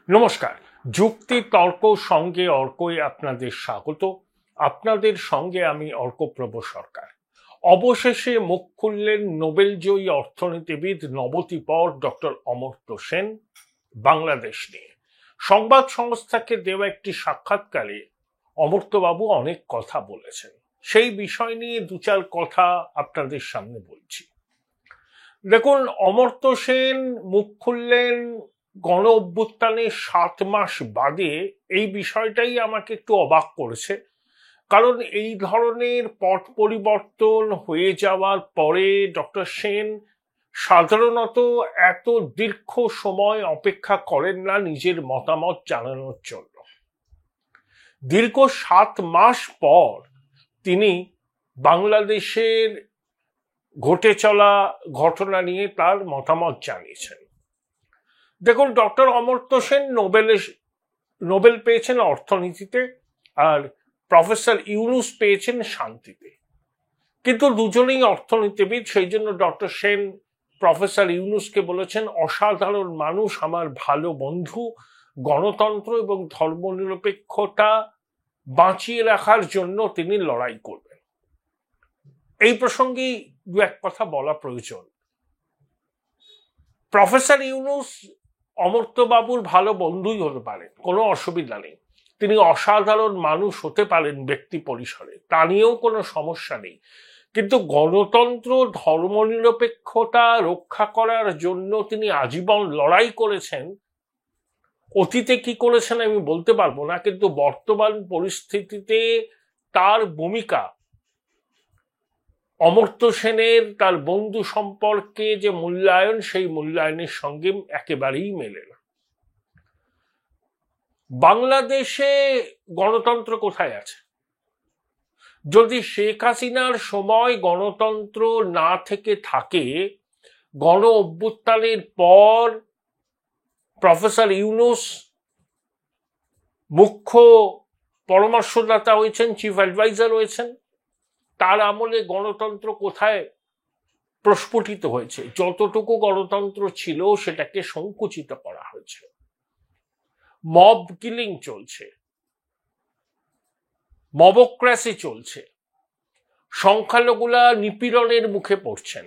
নমস্কার। যুক্তি তর্ক সঙ্গে অর্কই আপনাদের স্বাগত। আপনাদের সঙ্গে আমি অর্কপ্রভ সরকার। অবশেষে মুখ খুললেন নোবেলজয়ী অর্থনীতিবিদ নবদ্বীপর ডক্টর অমর্ত্য সেন বাংলাদেশ নিয়ে। সংবাদ সংস্থাকে দেওয়া একটি সাক্ষাৎকারে অমর্ত্যবাবু অনেক কথা বলেছেন। সেই বিষয় নিয়ে দু চার কথা আপনাদের সামনে বলছি। দেখুন, অমর্ত্য সেন মুখ খুললেন গণ অভ্যুত্থানের 7 মাস বাদে। এই বিষয়টাই আমাকে একটু অবাক করেছে, কারণ এই ধরনের পট পরিবর্তন হয়ে যাওয়ার পরে ডক্টর সেন সাধারণত এত দীর্ঘ সময় অপেক্ষা করেন না নিজের মতামত জানানোর জন্য। দীর্ঘ 7 মাস পর তিনি বাংলাদেশের ঘটে চলা ঘটনা নিয়ে তার মতামত জানিয়েছেন। দেখুন, ডক্টর অমর্ত্য সেন নোবেল পেয়েছেন অর্থনীতিতে, আর প্রফেসর ইউনুস পেয়েছেন শান্তিতে। কিন্তু দুজনেই অর্থনীতিবিদ, সেই জন্য ডক্টর সেন প্রফেসর ইউনুসকে বলেছেন, অসাধারণ মানুষ, আমার ভালো বন্ধু, গণতন্ত্র এবং ধর্মনিরপেক্ষতা বাঁচিয়ে রাখার জন্য তিনি লড়াই করবেন। এই প্রসঙ্গেই দু এক কথা বলা প্রয়োজন। প্রফেসর ইউনুস অমর্ত্যবাবুর ভালো বন্ধুই হতে পারেন, কোনো অসুবিধা নেই। তিনি অসাধারণ মানুষ হতে পারেন ব্যক্তি পরিসরে, তা নিয়েও কোনো সমস্যা নেই। কিন্তু গণতন্ত্র, ধর্মনিরপেক্ষতা রক্ষা করার জন্য তিনি আজীবন লড়াই করেছেন। অতীতে কি করেছেন আমি বলতে পারবো না, কিন্তু বর্তমান পরিস্থিতিতে তার ভূমিকা, অমর্ত্য সেনের তার বন্ধু সম্পর্কে যে মূল্যায়ন, সেই মূল্যায়নের সঙ্গে একেবারেই মেলে না। বাংলাদেশে গণতন্ত্র কোথায় আছে? যদি শেখ হাসিনার সময় গণতন্ত্র না থেকে থাকে, গণ অভ্যুত্থানের পর প্রফেসর ইউনুস মুখ্য পরামর্শদাতা হয়েছেন, চিফ অ্যাডভাইজার হয়েছেন, তার আমলে গণতন্ত্র কোথায় প্রস্ফুটিত হয়েছে? যতটুকু গণতন্ত্র ছিল সেটাকে সংকুচিত করা হয়েছে। মব কিলিং চলছে, মবক্রেসি চলছে, সংখ্যালঘুরা নিপীড়নের মুখে পড়ছেন।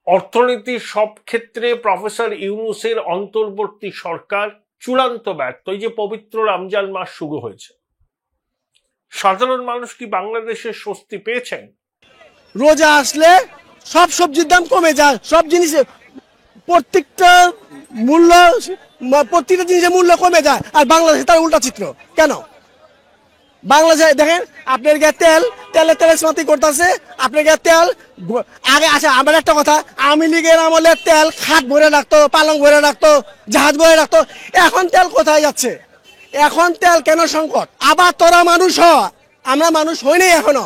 অর্থনীতির সব ক্ষেত্রে প্রফেসর ইউনুসের অন্তর্বর্তী সরকার চূড়ান্ত ব্যর্থ। এই যে পবিত্র রমজান মাস শুরু হয়েছে, সাধারণ মানুষ কি বাংলাদেশে স্বস্তি পেয়েছেন? রোজা আসলে সব সবজির দাম কমে যায়, সব জিনিসের প্রত্যেকটা জিনিসের মূল্য কমে যায়, আর বাংলাদেশে তার উল্টা চিত্র। কেন? বাংলাদেশে দেখেন, আপনার গায়ে তেলের সমাতি করতেছে, আপনার গায়ে তেল আগে। আচ্ছা, আমার একটা কথা, আওয়ামী লীগের আমলে তেল খাট ভরে রাখতো, পালং ভরে রাখতো, জাহাজ ভরে রাখতো। এখন তেল কোথায় যাচ্ছে? এখন তেল কেন সংকট? আবার তোরা মানুষ হ, আমরা মানুষ হইনি এখনো।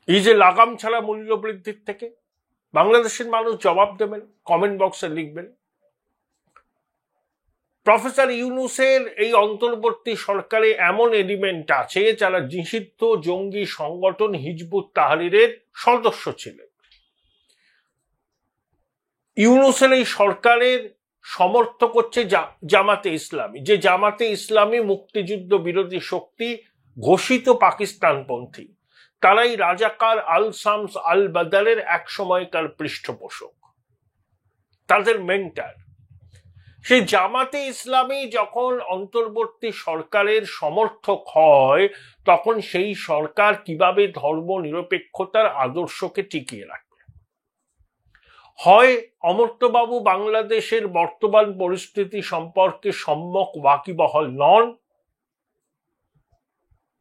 এই যে লাগাম ছাড়া মূল্য বৃদ্ধির থেকে বাংলাদেশের মানুষ জবাব দেবেন, কমেন্ট বক্সে লিখবেন। প্রফেসর ইউনুসের এই অন্তর্বর্তী সরকারে এমন এলিমেন্ট আছে যারা নিষিদ্ধ জঙ্গি সংগঠন হিজবুত তাহরিরের সদস্য ছিলেন। ইউনুসের এই সরকারের সমর্থক হচ্ছে জামাতে ইসলামী, যে জামাতে ইসলামী মুক্তিযুদ্ধ বিরোধী শক্তি, ঘোষিত পাকিস্তানপন্থী। তারাই রাজাকার আল শামস আল বাদারের এক সময়কার পৃষ্ঠপোষক, তাদের মেন্টার। সেই জামাতে ইসলামী যখন অন্তর্বর্তী সরকারের সমর্থক হয়, তখন সেই সরকার কিভাবে ধর্ম নিরপেক্ষতার আদর্শকে টিকিয়ে রাখবে? হয় অমর্ত্যবাবু বাংলাদেশের বর্তমান পরিস্থিতি সম্পর্কে সম্যক ওয়াকিবহাল নন,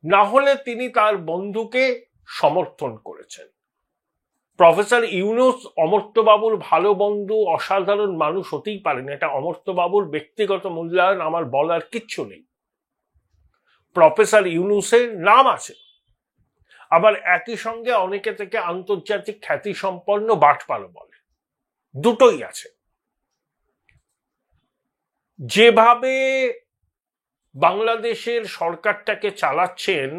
না হলে তিনি তার বন্ধুকে সমর্থন করেছেন। প্রফেসর ইউনুস অমর্ত্যবাবুর ভালো বন্ধু, অসাধারণ মানুষ হতেই পারেন, এটা অমর্ত্যবাবুর ব্যক্তিগত মূল্যায়ন, আমার বলার কিচ্ছু নেই। প্রফেসর ইউনুসের নাম আছে, আবার একই সঙ্গে অনেকে থেকে আন্তর্জাতিক খ্যাতি সম্পন্ন বাটপারও বলে, দুটোই আছে। যেভাবে বাংলাদেশের সরকারটাকে চালাচ্ছেন,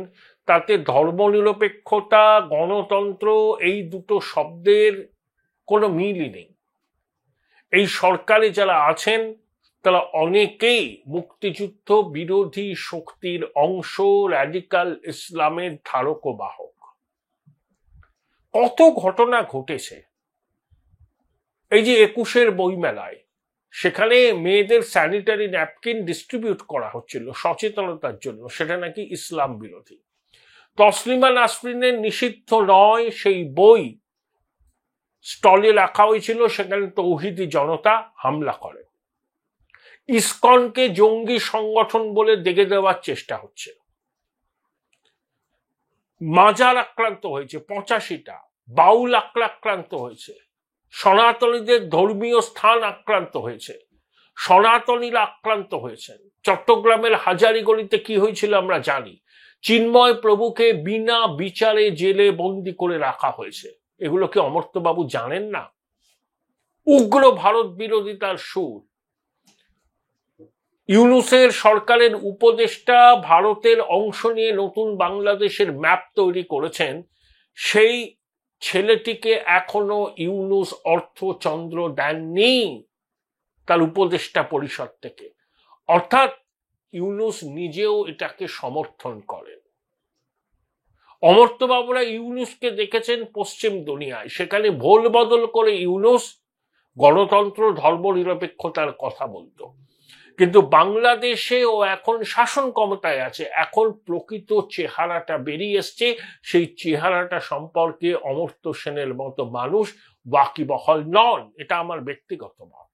তাতে ধর্মনিরপেক্ষতা, গণতন্ত্র, এই দুটো শব্দের কোনো মিলই নেই। এই সরকারে যারা আছেন তারা অনেকেই মুক্তিযুদ্ধ বিরোধী শক্তির অংশ, র্যাডিকাল ইসলামের ধারক ও বাহক। কত ঘটনা ঘটেছে। এই যে 21-এর বইমেলায়, সেখানে মেয়েদের স্যানিটারি ন্যাপকিন ডিস্ট্রিবিউট করা হচ্ছিল সচেতনতার জন্য, সেটা নাকি ইসলাম বিরোধী। তসলিমা নাসরিনের নিষিদ্ধ নয় সেই বই স্টলে রাখা হয়েছিল, সেখানে তৌহিদি জনতা হামলা করে। ইসকনকে জঙ্গি সংগঠন বলে দেখে দেওয়ার চেষ্টা হচ্ছে। মাজার আক্রান্ত হয়েছে 85টা, বাউল আক্রান্ত হয়েছে, সনাতনীদের ধর্মীয় স্থান আক্রান্ত হয়েছে, সনাতনীরা আক্রান্ত হয়েছেন। চট্টগ্রামের হাজারীগলিতে কি হয়েছিল আমরা জানি। চিন্ময় প্রভুকে বিনা বিচারে জেলে বন্দি করে রাখা হয়েছে। এগুলো কি অমর্ত্যবাবু জানেন না? উগ্র ভারত বিরোধিতার সুর। ইউনূসের সরকারের উপদেষ্টা ভারতের অংশ নিয়ে নতুন বাংলাদেশের ম্যাপ তৈরি করেছেন। সেই ছেলেটিকে এখনো ইউনূস অর্থচন্দ্র দেননি তার উপদেষ্টা পরিষদ থেকে, অর্থাৎ ইউনূস নিজেও এটাকে সমর্থন করেন। অমর্ত্যবাবুরা ইউনূসকে দেখেছেন পশ্চিম দুনিয়ায়, সেখানে ভোল বদল করে ইউনূস গণতন্ত্র, ধর্মনিরপেক্ষতার কথা বলতো, কিন্তু বাংলাদেশে ও এখন শাসন ক্ষমতায় আছে, এখন প্রকৃত চেহারাটা বেরিয়ে এসছে। সেই চেহারাটা সম্পর্কে অমর্ত্য সেনের মতো মানুষ ওয়াকিবহাল নন। এটা আমার ব্যক্তিগত মত।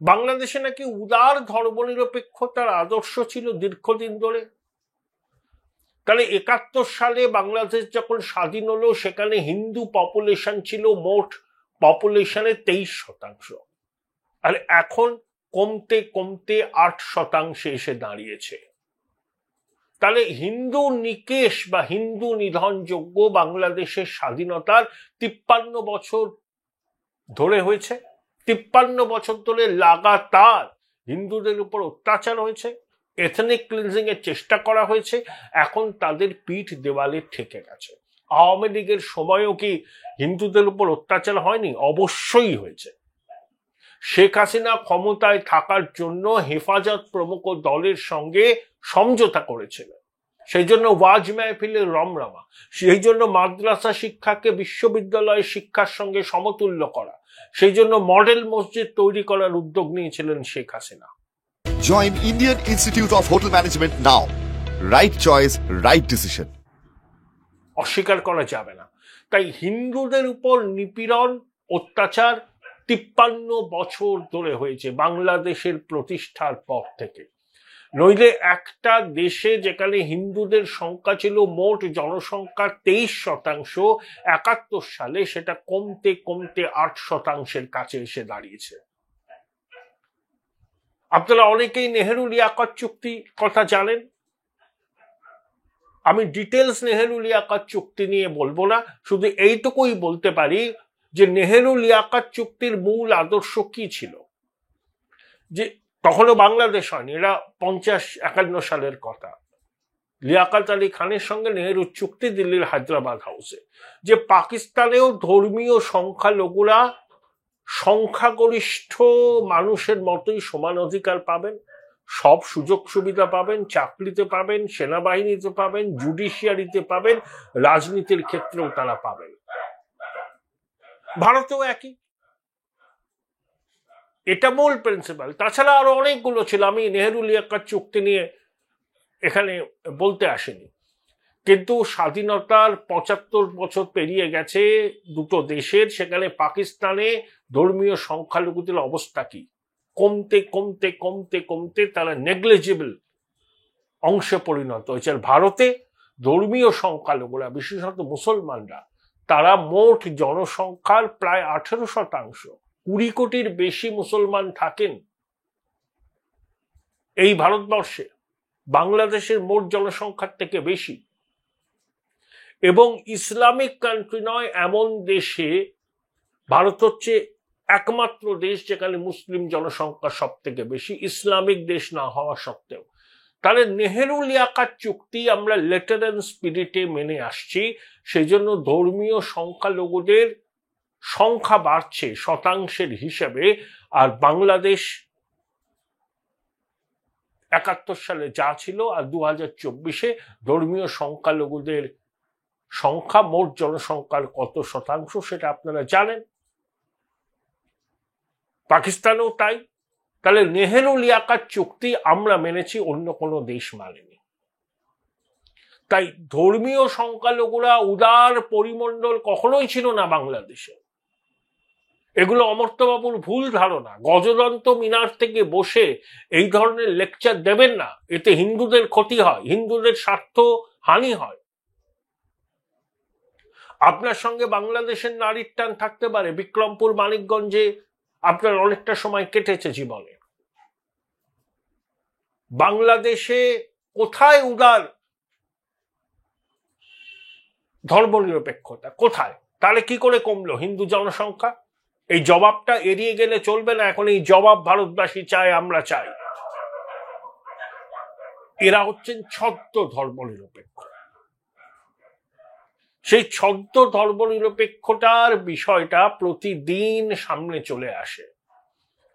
বাংলাদেশে নাকি উদার ধর্মনিরপেক্ষতার আদর্শ ছিল দীর্ঘদিন ধরে। তাহলে 71 সালে বাংলাদেশ যখন স্বাধীন হলো, সেখানে হিন্দু পপুলেশন ছিল মোট পপুলেশনের 23%, আর এখন কমতে কমতে 8% এসে দাঁড়িয়েছে। তাহলে হিন্দু নিকেশ বা হিন্দু নিধনযোগ্য বাংলাদেশের স্বাধীনতার 53 বছর ধরে হয়েছে। 53 বছর ধরে লাগাতার হিন্দুদের উপর অত্যাচার হয়েছে, এথনিক ক্লিনজিং এর চেষ্টা করা হয়েছে। এখন তাদের পিঠ দেওয়ালে ঠেকে গেছে। আওয়ামী লীগের সময়ও কি হিন্দুদের উপর অত্যাচার হয়নি? অবশ্যই হয়েছে। শেখ হাসিনা ক্ষমতায় থাকার জন্য হেফাজত প্রমুখ দলের সঙ্গে সমঝোতা করেছিলেন, সেই জন্য ওয়াজ মাহফিলের রমরমা, সেই জন্য মাদ্রাসা শিক্ষাকে বিশ্ববিদ্যালয় শিক্ষার সঙ্গে সমতুল্য করা, সেই জন্য মডেল মসজিদ তৈরি করার উদ্যোগ নিয়েছিলেন Sheikh Hasina. Join Indian Institute of Hotel Management now. Right choice, right decision. অস্বীকার করা যাবে না। তাই হিন্দুদের উপর নিপীড়ন, অত্যাচার 53 বছর ধরে হয়েছে বাংলাদেশের প্রতিষ্ঠার পর থেকে। নইলে একটা দেশে যেখানে হিন্দুদের সংখ্যা ছিল মোট জনসংখ্যার 23%, 71 সালে সেটা কমতে কমতে 8%-এর কাছে এসে দাঁড়িয়েছে। আপনারা অনেকেই নেহেরু লিয়াকত চুক্তি কথা জানেন। আমি ডিটেলস নেহেরু লিয়াকত চুক্তি নিয়ে বলবো না, শুধু এইটুকুই বলতে পারি যে নেহেরু লিয়াকত চুক্তির মূল আদর্শ কি ছিল। যে তখনও বাংলাদেশ হয়নি, এরা 50-51 সালের কথা। লিয়াকত আলী খানের সঙ্গে নেহেরুর চুক্তি দিল্লির হায়দ্রাবাদ হাউসে, যে পাকিস্তানেও ধর্মীয় সংখ্যালঘুরা সংখ্যাগরিষ্ঠ মানুষের মতোই সমান অধিকার পাবেন, সব সুযোগ সুবিধা পাবেন, চাকরিতে পাবেন, সেনাবাহিনীতে পাবেন, জুডিশিয়ারিতে পাবেন, রাজনীতির ক্ষেত্রেও তারা পাবেন। ভারতেও একই, এটা মূল প্রিন্সিপাল। তাছাড়া আরো অনেকগুলো ছিল, আমি নেহেরু লিয়াকত চুক্তি নিয়ে এখানে বলতে আসিনি। কিন্তু স্বাধীনতার 75 বছর পেরিয়ে গেছে দুটো দেশের, সেখানে পাকিস্তানে ধর্মীয় সংখ্যালঘুদের অবস্থা কি? কমতে কমতে কমতে কমতে তারা নেগলিজিবল অংশে পরিণত হয়েছে। আর ভারতে ধর্মীয় সংখ্যালঘুরা, বিশেষত মুসলমানরা, তারা মোট জনসংখ্যার প্রায় 18%। 20 কোটির বেশি মুসলমান থাকেন এই ভারতবর্ষে, বাংলাদেশের মোট জনসংখ্যার থেকে বেশি। এবং ইসলামিক কান্ট্রি নয় এমন দেশে ভারত হচ্ছে একমাত্র দেশ যেখানে মুসলিম জনসংখ্যা সব থেকে বেশি, ইসলামিক দেশ না হওয়া সত্ত্বেও। তাহলে নেহেরু লিয়াকত চুক্তি আমরা লেটার অ্যান্ড স্পিরিটে মেনে আসছি, সেই জন্য ধর্মীয় সংখ্যালঘুদের সংখ্যা বাড়ছে শতাংশের হিসেবে, আর বাংলাদেশ 71 সালে যা ছিল আর 2024-এ ধর্মীয় সংখ্যালঘুদের সংখ্যা মোট জনসংখ্যার কত শতাংশ সেটা আপনারা জানেন। পাকিস্তানেও তাই। তাহলে নেহেরু লিয়াকাত চুক্তি আমরা মেনেছি, অন্য কোনো দেশ মানেনি। তাই ধর্মীয় সংখ্যালঘুরা উদার পরিমণ্ডল কখনোই ছিল না বাংলাদেশে। এগুলো অমর্ত্যবাবুর ভুল ধারণা। গজদন্ত মিনার থেকে বসে এই ধরনের লেকচার দেবেন না, এতে হিন্দুদের ক্ষতি হয়, হিন্দুদের স্বার্থ হানি হয়। আপনার সঙ্গে বাংলাদেশের নারীর টান থাকতে পারে, বিক্রমপুর মানিকগঞ্জে আপনার অনেকটা সময় কেটেছে জীবনে। বাংলাদেশে কোথায় উদার ধর্মনিরপেক্ষতা, কোথায়? তাহলে কি করে কমলো হিন্দু জনসংখ্যা? এই জবাবটা এড়িয়ে গেলে চলবে না। এখন এই জবাব ভারতবাসী চায়, আমরা চাই। এরা হচ্ছেন ছদ্ম ধর্মনিরপেক্ষ। সেই ছদ্ম ধর্মনিরপেক্ষতার বিষয়টা প্রতিদিন সামনে চলে আসে।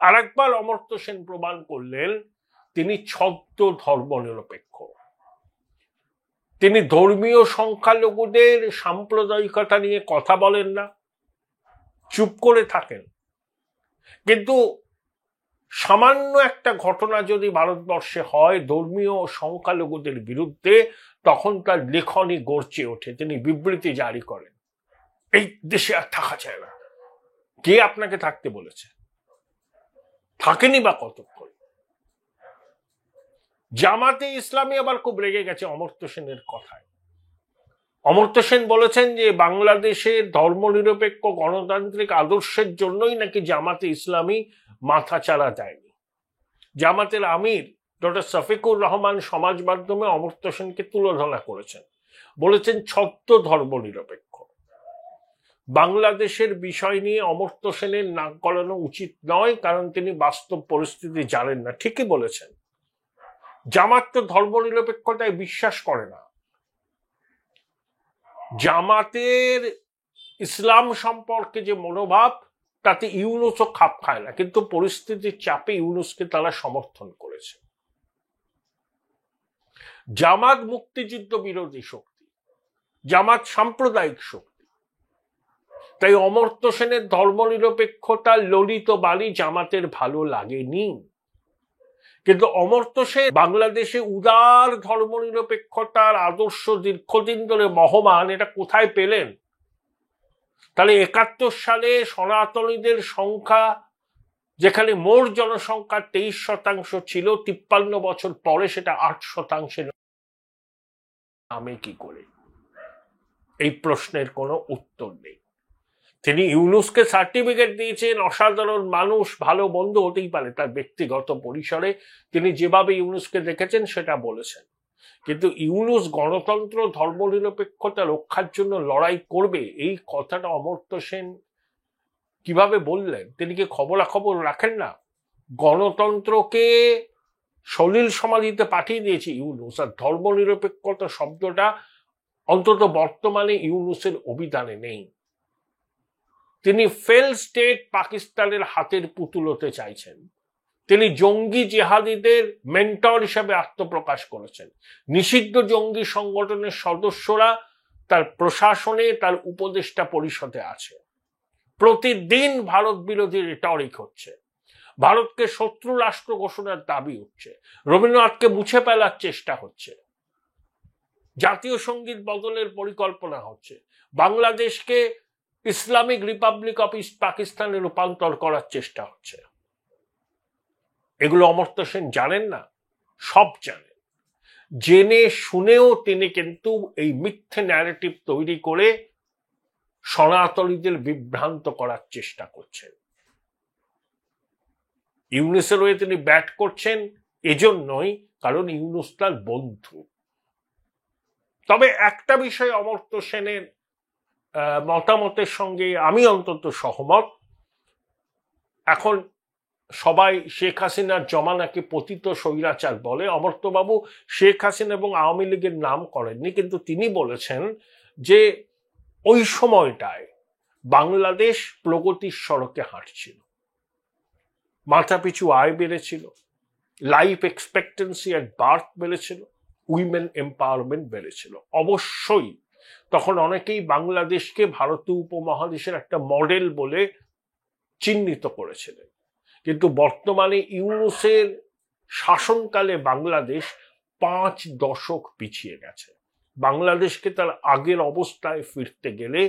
আর একবার অমর্ত্য সেন প্রমাণ করলেন তিনি ছদ্ম ধর্মনিরপেক্ষ। তিনি ধর্মীয় সংখ্যালঘুদের সাম্প্রদায়িকতা নিয়ে কথা বলেন না, চুপ করে থাকেন। কিন্তু সামান্য একটা ঘটনা যদি ভারতবর্ষে হয় ধর্মীয় সংখ্যালঘুদের বিরুদ্ধে, তখন তার লেখনী গর্জে ওঠে, তিনি বিবৃতি জারি করেন, এই দেশে আর থাকা যায় না। কে আপনাকে থাকতে বলেছে? থাকেনি বা কতক্ষণ? জামাতে ইসলামী আবার খুব রেগে গেছে অমর্ত্য সেনের কথায়। অমর্ত্য সেন বলেছেন যে বাংলাদেশের ধর্মনিরপেক্ষ গণতান্ত্রিক আদর্শের জন্যই নাকি জামাতে ইসলামী মাথা চাড়া দেয়নি। জামাতের আমির ডক্টর শফিকুর রহমান সমাজ মাধ্যমে অমর্ত্য সেনকে তুলোধনা করেছেন, বলেছেন ছদ্ম ধর্মনিরপেক্ষ। বাংলাদেশের বিষয় নিয়ে অমর্ত্য সেনের নাক গলানো উচিত নয়, কারণ তিনি বাস্তব পরিস্থিতি জানেন না। ঠিকই বলেছেন। জামাত তো ধর্মনিরপেক্ষতায় বিশ্বাস করে না। জামাতের ইসলাম সম্পর্কে যে মনোভাব, তাতে ইউনুসও খাপ খায় না, কিন্তু পরিস্থিতির চাপে ইউনুসকে তারা সমর্থন করেছে। জামাত মুক্তিযুদ্ধ বিরোধী শক্তি, জামাত সাম্প্রদায়িক শক্তি। তাই অমর্ত্য সেনের ধর্মনিরপেক্ষতার ললিত বাণী জামাতের ভালো লাগেনি। কিন্তু অমর্ত্য সেন বাংলাদেশে উদার ধর্মনিরপেক্ষতার আদর্শ দীর্ঘদিন ধরে বহমান, এটা কোথায় পেলেন? তাহলে 71 সালে সনাতনীদের সংখ্যা যেখানে মোট জনসংখ্যার 23% ছিল, 53 বছর পরে সেটা 8% নামে কি করে? এই প্রশ্নের কোনো উত্তর নেই। তিনি ইউনুসকে সার্টিফিকেট দিয়েছেন, অসাধারণ মানুষ, ভালো বন্ধু হতেই পারে তার ব্যক্তিগত পরিসরে, তিনি যেভাবে ইউনুসকে দেখেছেন সেটা বলেছেন। কিন্তু ইউনুস গণতন্ত্র ধর্মনিরপেক্ষতা রক্ষার জন্য লড়াই করবে, এই কথাটা অমর্ত্য সেন কিভাবে বললেন? তিনি কি খবরাখবর রাখেন না? গণতন্ত্রকে সলিল সমাধিতে পাঠিয়ে দিয়েছে ইউনুস, আর ধর্মনিরপেক্ষতা শব্দটা অন্তত বর্তমানে ইউনুসের অভিধানে নেই। তিনি ফেল স্টেট পাকিস্তানের হাতের পুতুল হতে চাইছেন। তিনি জঙ্গি জেহাদিদের মেন্টর হিসেবে আত্মপ্রকাশ করেছেন। নিষিদ্ধ জঙ্গি সংগঠনের সদস্যরা তার প্রশাসনে, তার উপদেষ্টা পরিষদে আছে। প্রতিদিন ভারত বিরোধী রিটরিক হচ্ছে, ভারতকে শত্রু রাষ্ট্র ঘোষণার দাবি উঠছে, রবীন্দ্রনাথকে মুছে ফেলার চেষ্টা হচ্ছে, জাতীয় সঙ্গীত বদলের পরিকল্পনা হচ্ছে, বাংলাদেশকে ইসলামিক রিপাবলিক অফ ইস্ট পাকিস্তানে রূপান্তর করার চেষ্টা হচ্ছে। এগুলো অমর্ত্য সেন জানেন না? সব জানেন। জেনে শুনেও তিনি কিন্তু এই মিথ্যে ন্যারেটিভ তৈরি করে সনাতনীদের বিভ্রান্ত করার চেষ্টা করছেন। ইউনুসের হয়ে তিনি ব্যাট করছেন এজন্যই কারণ ইউনুস তার বন্ধু। তবে একটা বিষয় অমর্ত্য সেনের মতামতের সঙ্গে আমি অন্তত সহমত। এখন সবাই শেখ হাসিনার জমানাকে পতিত স্বৈরাচার বলে। অমর্ত্যবাবু শেখ হাসিনা এবং আওয়ামী লীগের নাম করেননি, কিন্তু তিনি বলেছেন যে ওই সময়টায় বাংলাদেশ প্রগতির সড়কে হাঁটছিল, মাথাপিছু আয় বেড়েছিল, লাইফ এক্সপেক্টেন্সি অ্যাট বার্থ বেড়েছিল, উইমেন এম্পাওয়ারমেন্ট বেড়েছিল। অবশ্যই তখন অনেকেই বাংলাদেশকে ভারতীয় উপমহাদেশের একটা মডেল বলে চিহ্নিত করেছিলেন, কিন্তু বর্তমানে ইউনূসের শাসনকালে বাংলাদেশ 5 দশক পিছিয়ে গেছে। বাংলাদেশকে তার আগের অবস্থায় ফিরতে গেলে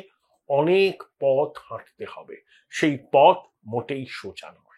অনেক পথ হাঁটতে হবে, সেই পথ মোটেই সোজা নয়।